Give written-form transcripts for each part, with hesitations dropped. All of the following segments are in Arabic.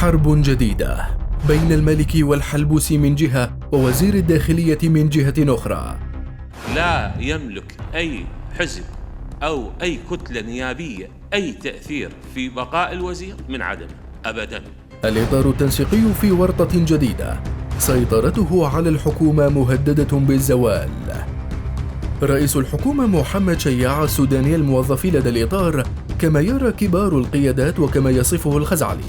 حرب جديدة بين الملك والحلبوسي من جهة ووزير الداخلية من جهة أخرى. لا يملك أي حزب أو أي كتلة نيابية أي تأثير في بقاء الوزير من عدمه أبداً. الإطار التنسيقي في ورطة جديدة، سيطرته على الحكومة مهددة بالزوال. رئيس الحكومة محمد شياع السوداني الموظف لدى الإطار كما يرى كبار القيادات وكما يصفه الخزعلي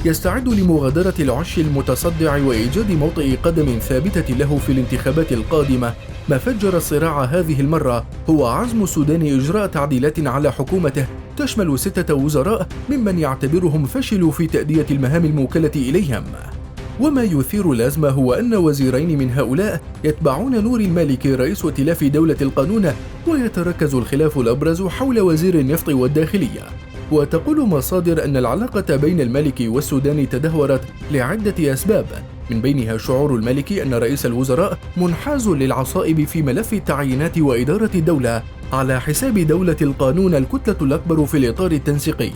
يستعد لمغادرة العش المتصدع وإيجاد موطئ قدم ثابتة له في الانتخابات القادمة. ما فجر الصراع هذه المرة هو عزم السودان إجراء تعديلات على حكومته تشمل 6 وزراء ممن يعتبرهم فشلوا في تأدية المهام الموكلة إليهم. وما يثير الأزمة هو أن وزيرين من هؤلاء يتبعون نور المالكي رئيس ائتلاف دولة القانون، ويتركز الخلاف الأبرز حول وزير النفط والداخلية. وتقول مصادر أن العلاقة بين المالكي والسوداني تدهورت لعدة أسباب، من بينها شعور المالكي أن رئيس الوزراء منحاز للعصائب في ملف التعيينات وإدارة الدولة على حساب دولة القانون الكتلة الأكبر في الإطار التنسيقي.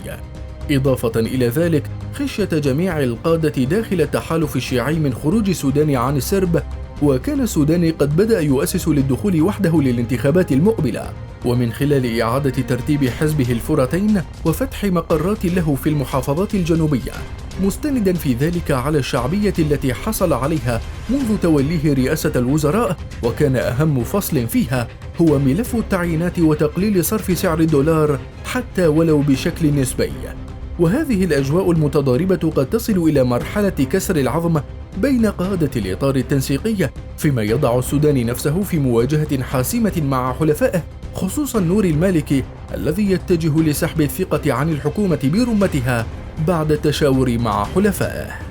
إضافة إلى ذلك خشية جميع القادة داخل التحالف الشيعي من خروج السودان عن السرب، وكان السوداني قد بدأ يؤسس للدخول وحده للانتخابات المقبلة، ومن خلال إعادة ترتيب حزبه الفرتين وفتح مقرات له في المحافظات الجنوبية، مستندا في ذلك على الشعبية التي حصل عليها منذ توليه رئاسة الوزراء. وكان أهم فصل فيها هو ملف التعيينات وتقليل صرف سعر الدولار حتى ولو بشكل نسبي. وهذه الأجواء المتضاربة قد تصل إلى مرحلة كسر العظم بين قادة الإطار التنسيقي، فيما يضع السودان نفسه في مواجهة حاسمة مع حلفائه، خصوصا نور المالكي الذي يتجه لسحب الثقة عن الحكومة برمتها بعد التشاور مع حلفائه.